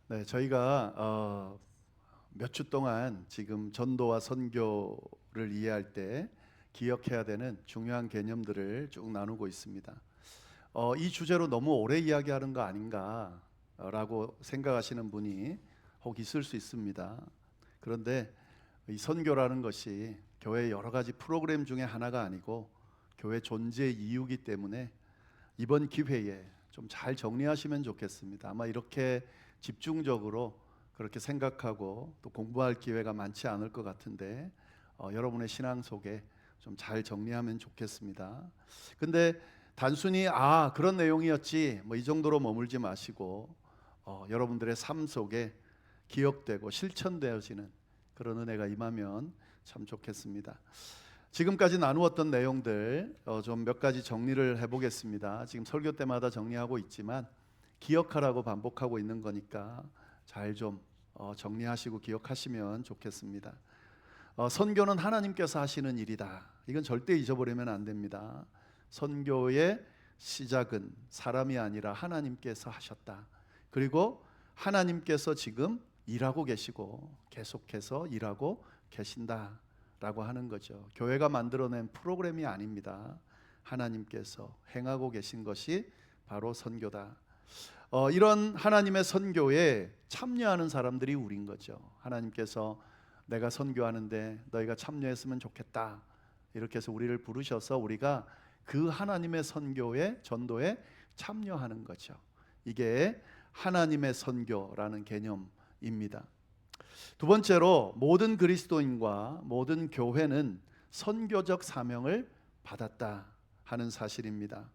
네, 저희가 몇 주 동안 지금 전도와 선교를 이해할 때 기억해야 되는 중요한 개념들을 쭉 나누고 있습니다. 이 주제로 너무 오래 이야기하는 거 아닌가라고 생각하시는 분이 혹 있을 수 있습니다. 그런데 이 선교라는 것이 교회의 여러 가지 프로그램 중에 하나가 아니고 교회 존재의 이유이기 때문에 이번 기회에 좀 잘 정리하시면 좋겠습니다. 아마 이렇게 집중적으로 그렇게 생각하고 또 공부할 기회가 많지 않을 것 같은데 여러분의 신앙 속에 좀 잘 정리하면 좋겠습니다. 근데 단순히 그런 내용이었지 뭐 이 정도로 머물지 마시고 여러분들의 삶 속에 기억되고 실천되어지는 그런 은혜가 임하면 참 좋겠습니다. 지금까지 나누었던 내용들 좀 몇 가지 정리를 해보겠습니다. 지금 설교 때마다 정리하고 있지만 기억하라고 반복하고 있는 거니까 잘 좀 정리하시고 기억하시면 좋겠습니다. 선교는 하나님께서 하시는 일이다. 이건 절대 잊어버리면 안 됩니다. 선교의 시작은 사람이 아니라 하나님께서 하셨다. 그리고 하나님께서 지금 일하고 계시고 계속해서 일하고 계신다 라고 하는 거죠. 교회가 만들어낸 프로그램이 아닙니다. 하나님께서 행하고 계신 것이 바로 선교다. 이런 하나님의 선교에 참여하는 사람들이 우린 거죠. 하나님께서 내가 선교하는데 너희가 참여했으면 좋겠다 이렇게 해서 우리를 부르셔서 우리가 그 하나님의 선교에 전도에 참여하는 거죠. 이게 하나님의 선교라는 개념입니다. 두 번째로 모든 그리스도인과 모든 교회는 선교적 사명을 받았다 하는 사실입니다.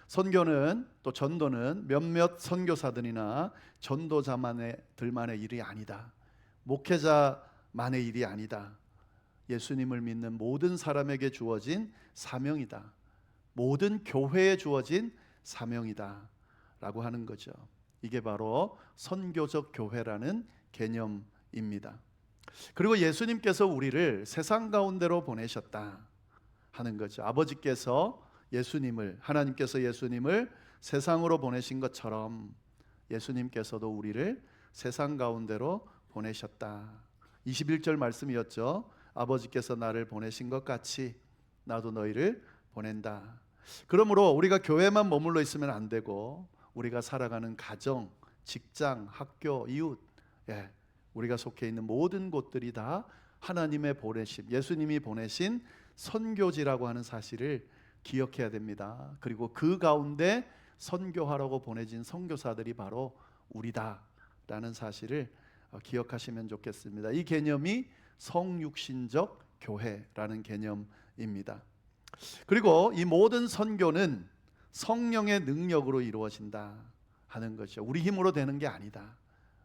선교는 또 전도는 몇몇 선교사들이나 전도자들만의 일이 아니다. 목회자만의 일이 아니다. 예수님을 믿는 모든 사람에게 주어진 사명이다. 모든 교회에 주어진 사명이다 라고 하는 거죠. 이게 바로 선교적 교회라는 개념입니다. 그리고 예수님께서 우리를 세상 가운데로 보내셨다 하는 거죠. 아버지께서 하나님께서 예수님을 세상으로 보내신 것처럼 예수님께서도 우리를 세상 가운데로 보내셨다. 21절 말씀이었죠. 아버지께서 나를 보내신 것 같이 나도 너희를 보낸다. 그러므로 우리가 교회만 머물러 있으면 안 되고 우리가 살아가는 가정, 직장, 학교, 이웃, 우리가 속해 있는 모든 곳들이 다 하나님의 보내심, 예수님이 보내신 선교지라고 하는 사실을 기억해야 됩니다. 그리고 그 가운데 선교하라고 보내진 선교사들이 바로 우리다라는 사실을 기억하시면 좋겠습니다. 이 개념이 성육신적 교회라는 개념입니다. 그리고 이 모든 선교는 성령의 능력으로 이루어진다 하는 것이죠. 우리 힘으로 되는 게 아니다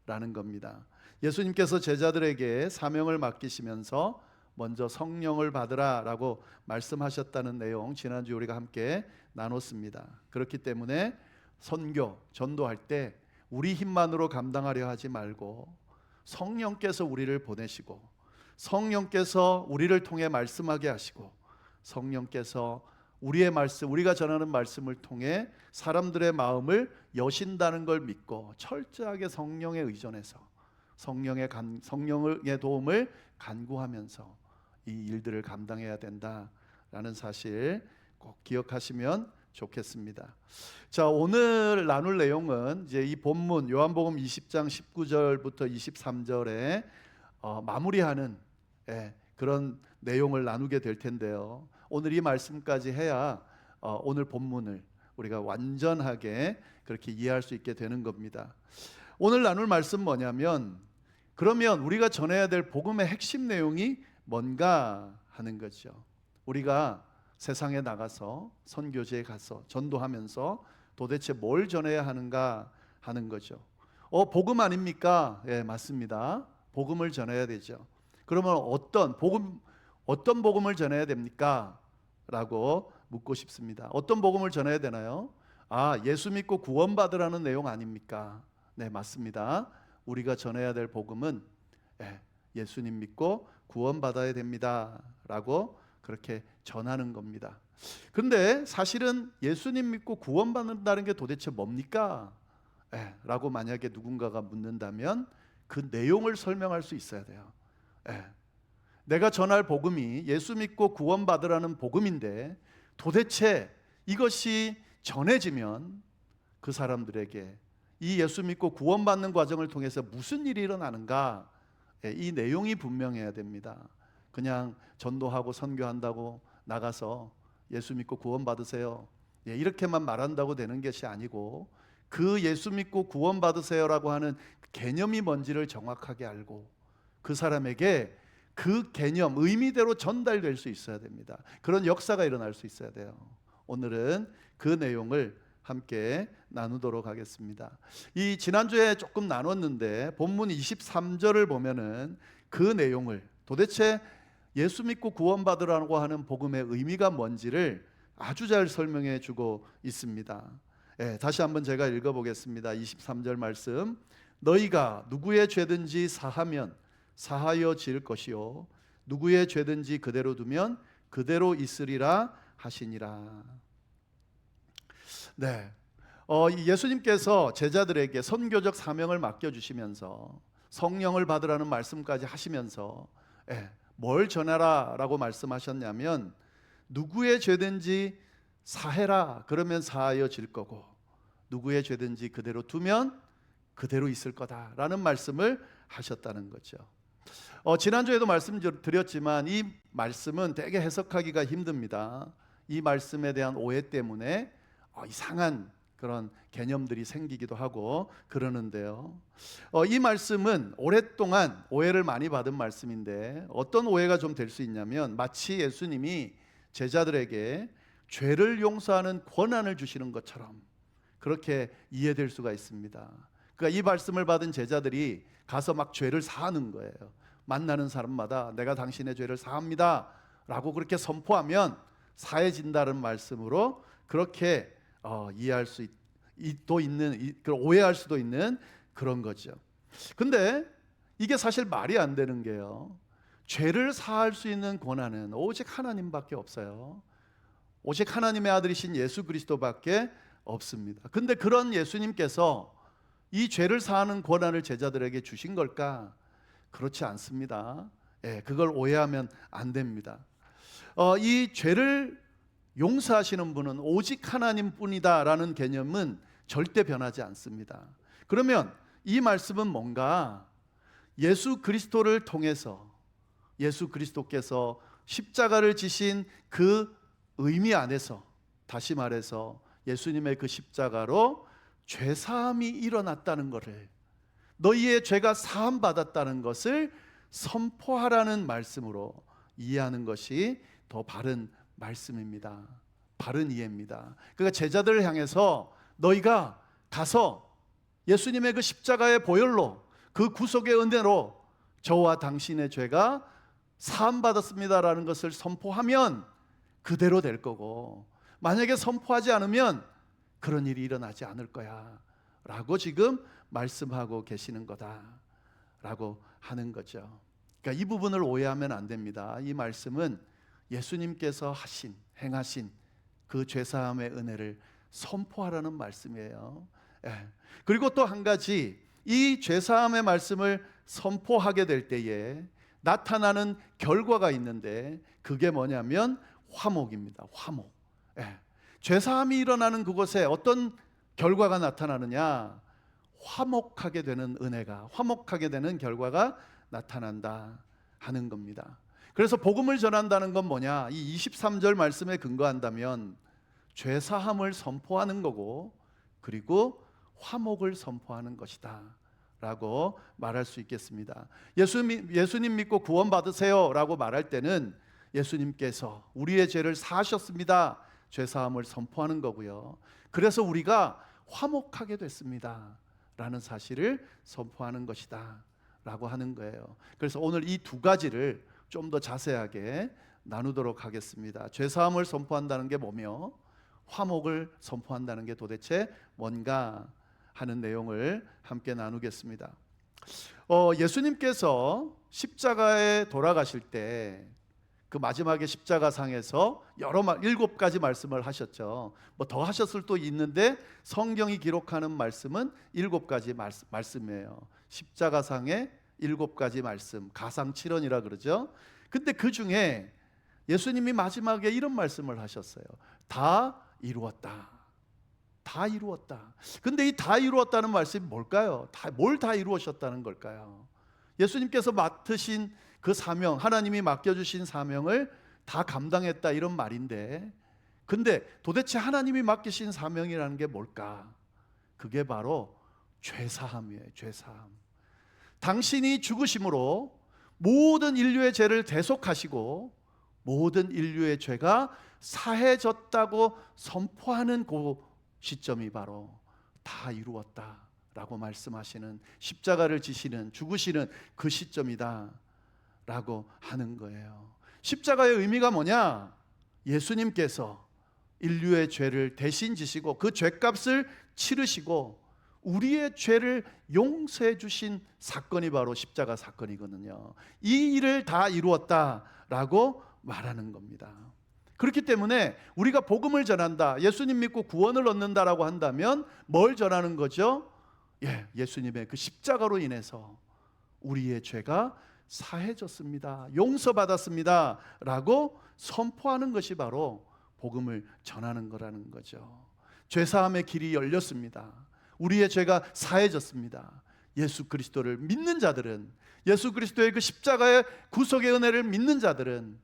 라는 겁니다. 예수님께서 제자들에게 사명을 맡기시면서 먼저 성령을 받으라 라고 말씀하셨다는 내용 지난주 우리가 함께 나눴습니다. 그렇기 때문에 선교, 전도할 때 우리 힘만으로 감당하려 하지 말고 성령께서 우리를 보내시고 성령께서 우리를 통해 말씀하게 하시고 성령께서 우리의 말씀, 우리가 전하는 말씀을 통해 사람들의 마음을 여신다는 걸 믿고 철저하게 성령에 의존해서 성령의 도움을 간구하면서 이 일들을 감당해야 된다라는 사실 꼭 기억하시면 좋겠습니다. 자, 오늘 나눌 내용은 이제 이 본문 요한복음 20장 19절부터 23절에 마무리하는 그런 내용을 나누게 될 텐데요. 오늘 이 말씀까지 해야 오늘 본문을 우리가 완전하게 그렇게 이해할 수 있게 되는 겁니다. 오늘 나눌 말씀 뭐냐면 그러면 우리가 전해야 될 복음의 핵심 내용이 뭔가 하는 거죠. 우리가 세상에 나가서 선교지에 가서 전도하면서 도대체 뭘 전해야 하는가 하는 거죠. 복음 아닙니까? 예, 맞습니다. 복음을 전해야 되죠. 그러면 어떤 복음을 전해야 됩니까? 라고 묻고 싶습니다. 어떤 복음을 전해야 되나요? 예수 믿고 구원받으라는 내용 아닙니까? 네, 맞습니다. 우리가 전해야 될 복음은 예수님 믿고 구원받아야 됩니다 라고 그렇게 전하는 겁니다. 그런데 사실은 예수님 믿고 구원받는다는 게 도대체 뭡니까? 라고 만약에 누군가가 묻는다면 그 내용을 설명할 수 있어야 돼요. 내가 전할 복음이 예수 믿고 구원받으라는 복음인데 도대체 이것이 전해지면 그 사람들에게 이 예수 믿고 구원받는 과정을 통해서 무슨 일이 일어나는가, 이 내용이 분명해야 됩니다. 그냥 전도하고 선교한다고 나가서 예수 믿고 구원받으세요, 이렇게만 말한다고 되는 것이 아니고 그 예수 믿고 구원받으세요라고 하는 개념이 뭔지를 정확하게 알고 그 사람에게 그 개념, 의미대로 전달될 수 있어야 됩니다. 그런 역사가 일어날 수 있어야 돼요. 오늘은 그 내용을 함께 나누도록 하겠습니다. 이 지난주에 조금 나눴는데 본문 23절을 보면은 그 내용을, 도대체 예수 믿고 구원받으라고 하는 복음의 의미가 뭔지를 아주 잘 설명해 주고 있습니다. 다시 한번 제가 읽어보겠습니다. 23절 말씀. 너희가 누구의 죄든지 사하면 사하여 질 것이요 누구의 죄든지 그대로 두면 그대로 있으리라 하시니라. 예수님께서 제자들에게 선교적 사명을 맡겨주시면서 성령을 받으라는 말씀까지 하시면서 뭘 전하라 라고 말씀하셨냐면 누구의 죄든지 사해라 그러면 사하여 질 거고 누구의 죄든지 그대로 두면 그대로 있을 거다라는 말씀을 하셨다는 거죠. 지난주에도 말씀드렸지만 이 말씀은 되게 해석하기가 힘듭니다. 이 말씀에 대한 오해 때문에 이상한 그런 개념들이 생기기도 하고 그러는데요. 이 말씀은 오랫동안 오해를 많이 받은 말씀인데 어떤 오해가 좀 될 수 있냐면 마치 예수님이 제자들에게 죄를 용서하는 권한을 주시는 것처럼 그렇게 이해될 수가 있습니다. 그러니까 이 말씀을 받은 제자들이 가서 막 죄를 사하는 거예요. 만나는 사람마다 내가 당신의 죄를 사합니다 라고 그렇게 선포하면 사해진다는 말씀으로 그렇게 이해할 수도 있는, 오해할 수도 있는 그런 거죠. 근데 이게 사실 말이 안 되는 게요, 죄를 사할 수 있는 권한은 오직 하나님밖에 없어요. 오직 하나님의 아들이신 예수 그리스도밖에 없습니다. 근데 그런 예수님께서 이 죄를 사하는 권한을 제자들에게 주신 걸까? 그렇지 않습니다. 그걸 오해하면 안 됩니다. 이 죄를 용서하시는 분은 오직 하나님뿐이다라는 개념은 절대 변하지 않습니다. 그러면 이 말씀은 뭔가 예수 그리스도를 통해서 예수 그리스도께서 십자가를 지신 그 의미 안에서, 다시 말해서 예수님의 그 십자가로 죄사함이 일어났다는 것을, 너희의 죄가 사함 받았다는 것을 선포하라는 말씀으로 이해하는 것이 더 바른 말씀입니다. 바른 이해입니다. 그러니까 제자들을 향해서 너희가 가서 예수님의 그 십자가의 보혈로, 그 구속의 은혜로 저와 당신의 죄가 사함 받았습니다라는 것을 선포하면 그대로 될 거고, 만약에 선포하지 않으면 그런 일이 일어나지 않을 거야 라고 지금 말씀하고 계시는 거다라고 하는 거죠. 그러니까 이 부분을 오해하면 안 됩니다. 이 말씀은 예수님께서 행하신 그 죄사함의 은혜를 선포하라는 말씀이에요. 그리고 또 한 가지, 이 죄사함의 말씀을 선포하게 될 때에 나타나는 결과가 있는데 그게 뭐냐면 화목입니다. 화목. 죄사함이 일어나는 그곳에 어떤 결과가 나타나느냐? 화목하게 되는 은혜가, 화목하게 되는 결과가 나타난다 하는 겁니다. 그래서 복음을 전한다는 건 뭐냐? 이 23절 말씀에 근거한다면 죄사함을 선포하는 거고, 그리고 화목을 선포하는 것이다 라고 말할 수 있겠습니다. 예수님 믿고 구원 받으세요 라고 말할 때는 예수님께서 우리의 죄를 사하셨습니다, 죄사함을 선포하는 거고요. 그래서 우리가 화목하게 됐습니다 라는 사실을 선포하는 것이다 라고 하는 거예요. 그래서 오늘 이 두 가지를 좀 더 자세하게 나누도록 하겠습니다. 죄사함을 선포한다는 게 뭐며 화목을 선포한다는 게 도대체 뭔가 하는 내용을 함께 예수님께서 십자가에 돌아가실 때 그 마지막에 십자가상에서 일곱 가지 말씀을 하셨죠. 뭐 더 하셨을 또 있는데 성경이 기록하는 말씀은 일곱 가지 말씀이에요. 십자가상의 일곱 가지 말씀, 가상칠언이라 그러죠. 근데 그 중에 예수님이 마지막에 이런 말씀을 하셨어요. 다 이루었다. 다 이루었다. 근데 이 다 이루었다는 말씀이 뭘까요? 뭘 다 이루으셨다는 걸까요? 예수님께서 맡으신 그 사명, 하나님이 맡겨주신 사명을 다 감당했다, 이런 말인데, 근데 도대체 하나님이 맡기신 사명이라는 게 뭘까? 그게 바로 죄사함이에요. 죄사함. 당신이 죽으심으로 모든 인류의 죄를 대속하시고 모든 인류의 죄가 사해졌다고 선포하는 그 시점이 바로 다 이루었다라고 말씀하시는, 십자가를 지시는, 죽으시는 그 시점이다 라고 하는 거예요. 십자가의 의미가 뭐냐? 예수님께서 인류의 죄를 대신 지시고 그 죄값을 치르시고 우리의 죄를 용서해 주신 사건이 바로 십자가 사건이거든요. 이 일을 다 이루었다라고 말하는 겁니다. 그렇기 때문에 우리가 복음을 전한다, 예수님 믿고 구원을 얻는다라고 한다면 뭘 전하는 거죠? 예수님의 그 십자가로 인해서 우리의 죄가 사해졌습니다, 용서받았습니다 라고 선포하는 것이 바로 복음을 전하는 거라는 거죠. 죄사함의 길이 열렸습니다. 우리의 죄가 사해졌습니다. 예수 그리스도를 믿는 자들은, 예수 그리스도의 그 십자가의 구속의 은혜를 믿는 자들은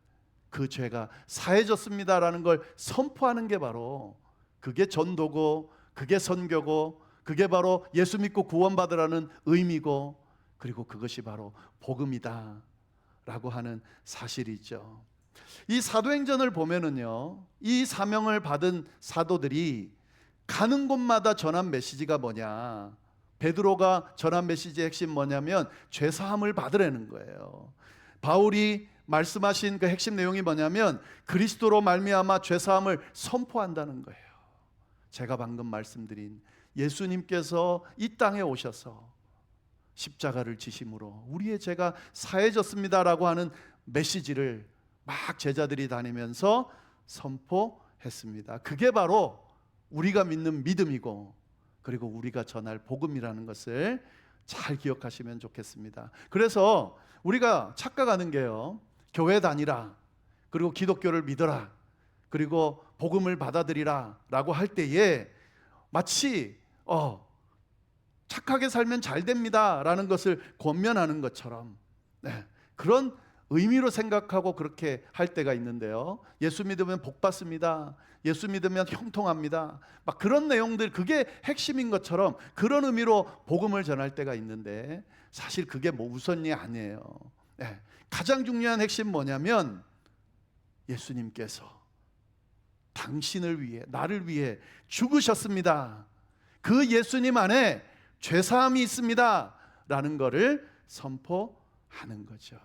그 죄가 사해졌습니다라는 걸 선포하는 게 바로, 그게 전도고, 그게 선교고, 그게 바로 예수 믿고 구원받으라는 의미고, 그리고 그것이 바로 복음이다 라고 하는 사실이죠. 이 사도행전을 보면은요, 이 사명을 받은 사도들이 가는 곳마다 전한 메시지가 뭐냐? 베드로가 전한 메시지의 핵심 뭐냐면 죄사함을 받으라는 거예요. 바울이 말씀하신 그 핵심 내용이 뭐냐면 그리스도로 말미암아 죄사함을 선포한다는 거예요. 제가 방금 말씀드린 예수님께서 이 땅에 오셔서 십자가를 지심으로 우리의 죄가 사해졌습니다라고 하는 메시지를 막 제자들이 다니면서 선포했습니다. 그게 바로 우리가 믿는 믿음이고, 그리고 우리가 전할 복음이라는 것을 잘 기억하시면 좋겠습니다. 그래서 우리가 착각하는 게요, 교회 다니라, 그리고 기독교를 믿어라, 그리고 복음을 받아들이라 라고 할 때에 마치 착하게 살면 잘 됩니다 라는 것을 권면하는 것처럼, 그런 의미로 생각하고 그렇게 할 때가 있는데요, 예수 믿으면 복 받습니다, 예수 믿으면 형통합니다, 막 그런 내용들, 그게 핵심인 것처럼 그런 의미로 복음을 전할 때가 있는데, 사실 그게 뭐 우선이 아니에요. 가장 중요한 핵심 뭐냐면 예수님께서 당신을 위해, 나를 위해 죽으셨습니다, 그 예수님 안에 죄사함이 있습니다 라는 것을 선포하는 거죠.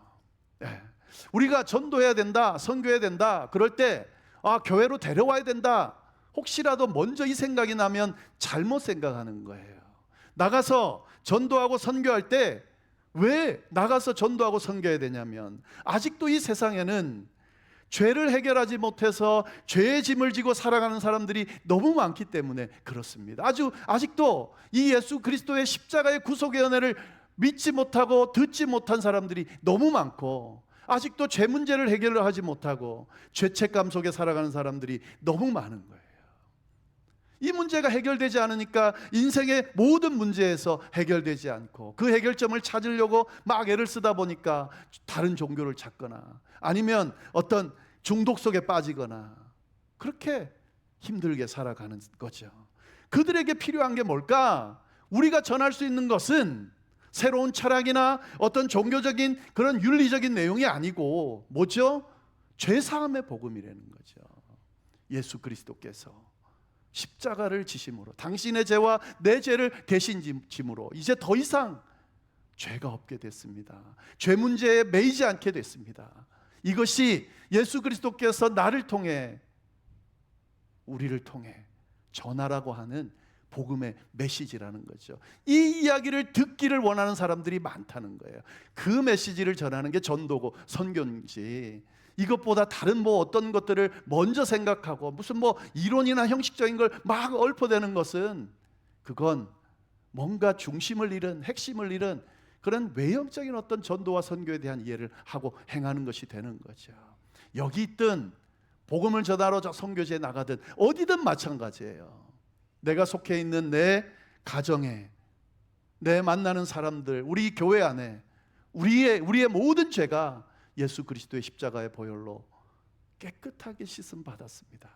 우리가 전도해야 된다, 선교해야 된다, 그럴 때 교회로 데려와야 된다, 혹시라도 먼저 이 생각이 나면 잘못 생각하는 거예요. 나가서 전도하고 선교할 때 왜 나가서 전도하고 선교해야 되냐면, 아직도 이 세상에는 죄를 해결하지 못해서 죄의 짐을 지고 살아가는 사람들이 너무 많기 때문에 그렇습니다. 아직도 이 예수 그리스도의 십자가의 구속의 은혜를 믿지 못하고 듣지 못한 사람들이 너무 많고, 아직도 죄 문제를 해결을 하지 못하고 죄책감 속에 살아가는 사람들이 너무 많은 거예요. 이 문제가 해결되지 않으니까 인생의 모든 문제에서 해결되지 않고, 그 해결점을 찾으려고 막 애를 쓰다 보니까 다른 종교를 찾거나 아니면 어떤 중독 속에 빠지거나 그렇게 힘들게 살아가는 거죠. 그들에게 필요한 게 뭘까? 우리가 전할 수 있는 것은 새로운 철학이나 어떤 종교적인 그런 윤리적인 내용이 아니고 뭐죠? 죄사함의 복음이라는 거죠. 예수 그리스도께서 십자가를 지심으로 당신의 죄와 내 죄를 대신 짐으로 이제 더 이상 죄가 없게 됐습니다. 죄 문제에 매이지 않게 됐습니다. 이것이 예수 그리스도께서 나를 통해, 우리를 통해 전하라고 하는 복음의 메시지라는 거죠. 이 이야기를 듣기를 원하는 사람들이 많다는 거예요. 그 메시지를 전하는 게 전도고 선교인지, 이것보다 다른 뭐 어떤 것들을 먼저 생각하고 무슨 뭐 이론이나 형식적인 걸 막 얽어대는 것은 그건 뭔가 중심을 잃은, 핵심을 잃은 그런 외형적인 어떤 전도와 선교에 대한 이해를 하고 행하는 것이 되는 거죠. 여기 있든 복음을 전하러 저 선교지에 나가든 어디든 마찬가지예요. 내가 속해 있는 내 가정에, 내 만나는 사람들, 우리 교회 안에 우리의 모든 죄가 예수 그리스도의 십자가의 보혈로 깨끗하게 씻음 받았습니다.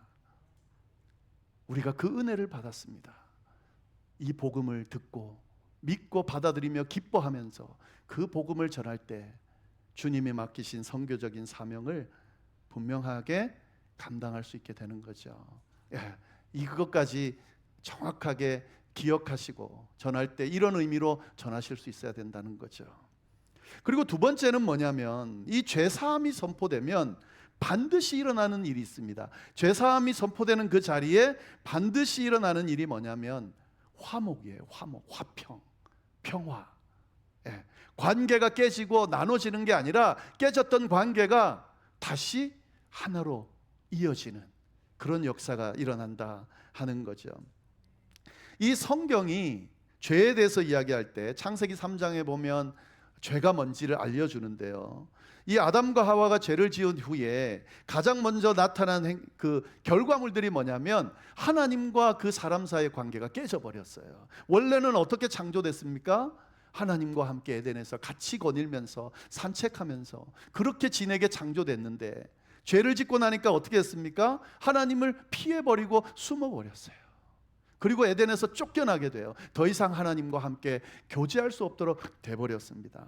우리가 그 은혜를 받았습니다. 이 복음을 듣고 믿고 받아들이며 기뻐하면서 그 복음을 전할 때 주님이 맡기신 선교적인 사명을 분명하게 감당할 수 있게 되는 거죠. 이것까지 정확하게 기억하시고 전할 때 이런 의미로 전하실 수 있어야 된다는 거죠. 그리고 두 번째는 뭐냐면 이 죄사함이 선포되면 반드시 일어나는 일이 있습니다. 죄사함이 선포되는 그 자리에 반드시 일어나는 일이 뭐냐면 화목이에요. 화목, 화평, 평화. 관계가 깨지고 나눠지는 게 아니라 깨졌던 관계가 다시 하나로 이어지는 그런 역사가 일어난다 하는 거죠. 이 성경이 죄에 대해서 이야기할 때 창세기 3장에 보면 죄가 뭔지를 알려주는데요. 이 아담과 하와가 죄를 지은 후에 가장 먼저 나타난 그 결과물들이 뭐냐면 하나님과 그 사람 사이의 관계가 깨져버렸어요. 원래는 어떻게 창조됐습니까? 하나님과 함께 에덴에서 같이 거닐면서 산책하면서 그렇게 지내게 창조됐는데 죄를 짓고 나니까 어떻게 했습니까? 하나님을 피해버리고 숨어버렸어요. 그리고 에덴에서 쫓겨나게 돼요. 더 이상 하나님과 함께 교제할 수 없도록 돼버렸습니다.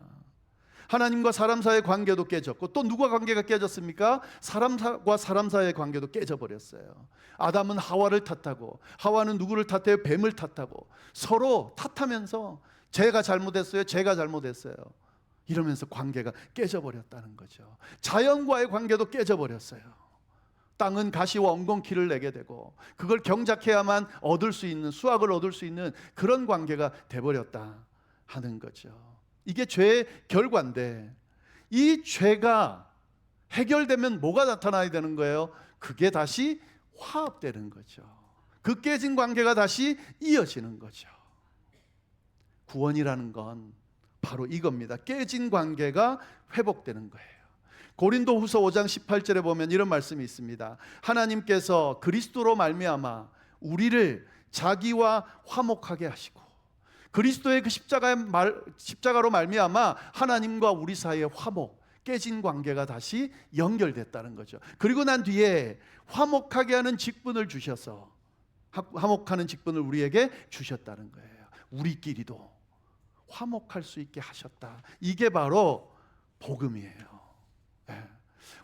하나님과 사람 사이의 관계도 깨졌고 또 누가 관계가 깨졌습니까? 사람과 사람 사이의 관계도 깨져버렸어요. 아담은 하와를 탓하고 하와는 누구를 탓해요? 뱀을 탓하고 서로 탓하면서 제가 잘못했어요, 제가 잘못했어요 이러면서 관계가 깨져버렸다는 거죠. 자연과의 관계도 깨져버렸어요. 땅은 가시와 엉겅퀴를 내게 되고 그걸 경작해야만 얻을 수 있는, 수확을 얻을 수 있는 그런 관계가 돼버렸다 하는 거죠. 이게 죄의 결과인데 이 죄가 해결되면 뭐가 나타나야 되는 거예요? 그게 다시 화합되는 거죠. 그 깨진 관계가 다시 이어지는 거죠. 구원이라는 건 바로 이겁니다. 깨진 관계가 회복되는 거예요. 고린도후서 5장 18절에 보면 이런 말씀이 있습니다. 하나님께서 그리스도로 말미암아 우리를 자기와 화목하게 하시고 그리스도의 그 십자가로 말미암아 하나님과 우리 사이의 화목, 깨진 관계가 다시 연결됐다는 거죠. 그리고 난 뒤에 화목하게 하는 직분을 주셔서 화목하는 직분을 우리에게 주셨다는 거예요. 우리끼리도 화목할 수 있게 하셨다. 이게 바로 복음이에요.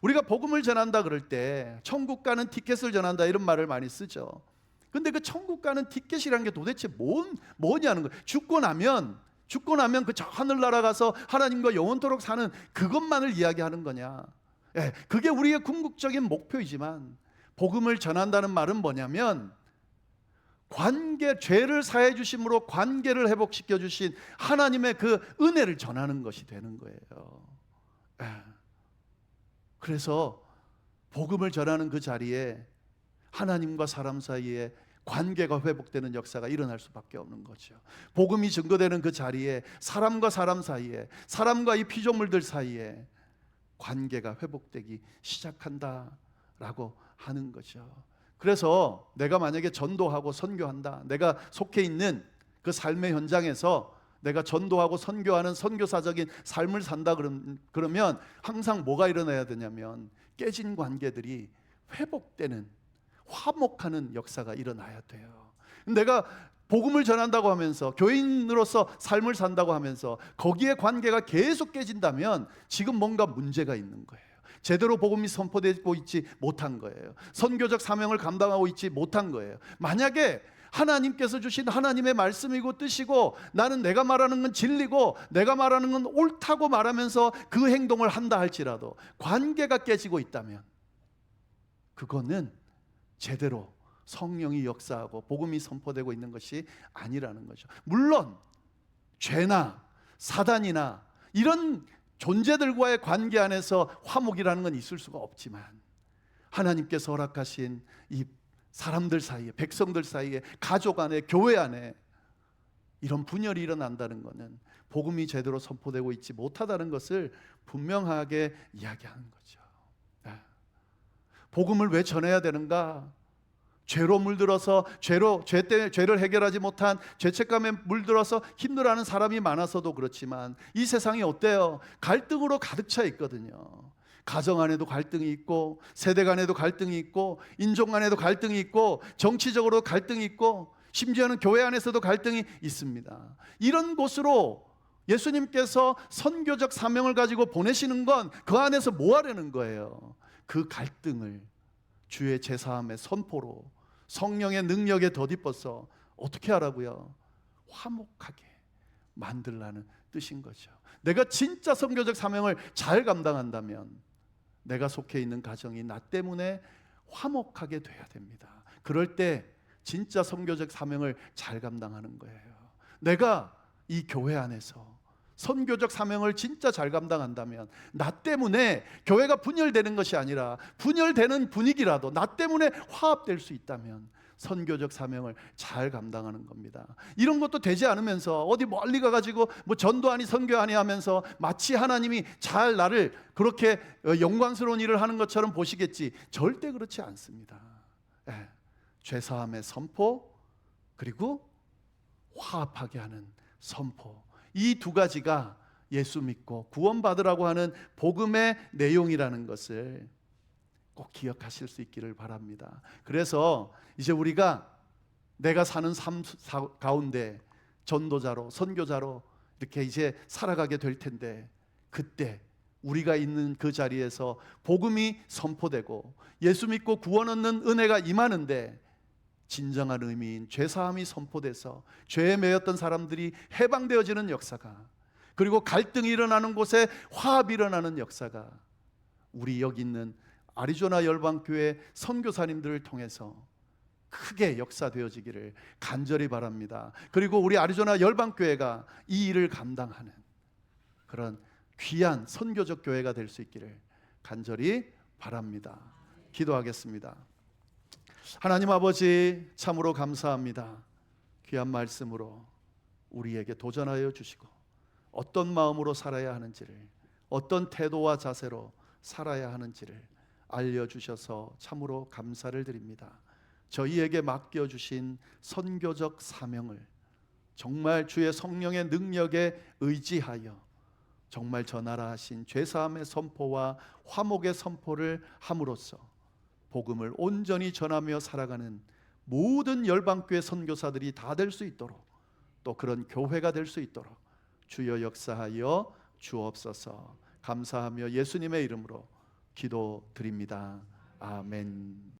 우리가 복음을 전한다 그럴 때 천국 가는 티켓을 전한다 이런 말을 많이 쓰죠. 근데 그 천국 가는 티켓이라는 게 도대체 뭐냐는 거예요. 죽고 나면 그 저 하늘나라 가서 하나님과 영원토록 사는 그것만을 이야기하는 거냐. 그게 우리의 궁극적인 목표이지만 복음을 전한다는 말은 뭐냐면 관계, 죄를 사해 주심으로 관계를 회복시켜 주신 하나님의 그 은혜를 전하는 것이 되는 거예요. 그래서 복음을 전하는 그 자리에 하나님과 사람 사이에 관계가 회복되는 역사가 일어날 수밖에 없는 거죠. 복음이 증거되는 그 자리에 사람과 사람 사이에, 사람과 이 피조물들 사이에 관계가 회복되기 시작한다라고 하는 거죠. 그래서 내가 만약에 전도하고 선교한다, 내가 속해 있는 그 삶의 현장에서 내가 전도하고 선교하는 선교사적인 삶을 산다 그러면 항상 뭐가 일어나야 되냐면 깨진 관계들이 회복되는, 화목하는 역사가 일어나야 돼요. 내가 복음을 전한다고 하면서 교인으로서 삶을 산다고 하면서 거기에 관계가 계속 깨진다면 지금 뭔가 문제가 있는 거예요. 제대로 복음이 선포되고 있지 못한 거예요. 선교적 사명을 감당하고 있지 못한 거예요. 만약에 하나님께서 주신 하나님의 말씀이고 뜻이고 나는 내가 말하는 건 진리고 내가 말하는 건 옳다고 말하면서 그 행동을 한다 할지라도 관계가 깨지고 있다면 그거는 제대로 성령이 역사하고 복음이 선포되고 있는 것이 아니라는 거죠. 물론 죄나 사단이나 이런 존재들과의 관계 안에서 화목이라는 건 있을 수가 없지만 하나님께서 허락하신 이 사람들 사이에, 백성들 사이에, 가족 안에, 교회 안에 이런 분열이 일어난다는 것은 복음이 제대로 선포되고 있지 못하다는 것을 분명하게 이야기하는 거죠. 복음을 왜 전해야 되는가? 죄로 물들어서 죄 때문에 죄를 해결하지 못한 죄책감에 물들어서 힘들어하는 사람이 많아서도 그렇지만 이 세상이 어때요? 갈등으로 가득 차 있거든요. 가정 안에도 갈등이 있고, 세대 간에도 갈등이 있고, 인종 간에도 갈등이 있고, 정치적으로 갈등이 있고, 심지어는 교회 안에서도 갈등이 있습니다. 이런 곳으로 예수님께서 선교적 사명을 가지고 보내시는 건 그 안에서 뭐 하려는 거예요? 그 갈등을 주의 제사함의 선포로 성령의 능력에 덧입어서 어떻게 하라고요? 화목하게 만들라는 뜻인 거죠. 내가 진짜 선교적 사명을 잘 감당한다면 내가 속해 있는 가정이 나 때문에 화목하게 돼야 됩니다. 그럴 때 진짜 선교적 사명을 잘 감당하는 거예요. 내가 이 교회 안에서 선교적 사명을 진짜 잘 감당한다면 나 때문에 교회가 분열되는 것이 아니라 분열되는 분위기라도 나 때문에 화합될 수 있다면 선교적 사명을 잘 감당하는 겁니다. 이런 것도 되지 않으면서 어디 멀리 가가지고 뭐 전도하니 선교하니 하면서 마치 하나님이 잘 나를 그렇게 영광스러운 일을 하는 것처럼 보시겠지, 절대 그렇지 않습니다. 죄사함의 선포, 그리고 화합하게 하는 선포, 이 두 가지가 예수 믿고 구원받으라고 하는 복음의 내용이라는 것을 꼭 기억하실 수 있기를 바랍니다. 그래서 이제 우리가 내가 사는 삶 가운데 전도자로, 선교자로 이렇게 이제 살아가게 될 텐데, 그때 우리가 있는 그 자리에서 복음이 선포되고 예수 믿고 구원 얻는 은혜가 임하는데 진정한 의미인 죄사함이 선포돼서 죄에 매였던 사람들이 해방되어지는 역사가, 그리고 갈등이 일어나는 곳에 화합이 일어나는 역사가 우리 여기 있는 아리조나 열방교회 선교사님들을 통해서 크게 역사되어지기를 간절히 바랍니다. 그리고 우리 아리조나 열방교회가 이 일을 감당하는 그런 귀한 선교적 교회가 될 수 있기를 간절히 바랍니다. 기도하겠습니다. 하나님 아버지, 참으로 감사합니다. 귀한 말씀으로 우리에게 도전하여 주시고 어떤 마음으로 살아야 하는지를, 어떤 태도와 자세로 살아야 하는지를 알려주셔서 참으로 감사를 드립니다. 저희에게 맡겨주신 선교적 사명을 정말 주의 성령의 능력에 의지하여 정말 전하라 하신 죄사함의 선포와 화목의 선포를 함으로써 복음을 온전히 전하며 살아가는 모든 열방교회 선교사들이 다 될 수 있도록, 또 그런 교회가 될 수 있도록 주여 역사하여 주옵소서. 감사하며 예수님의 이름으로 기도드립니다. 아멘.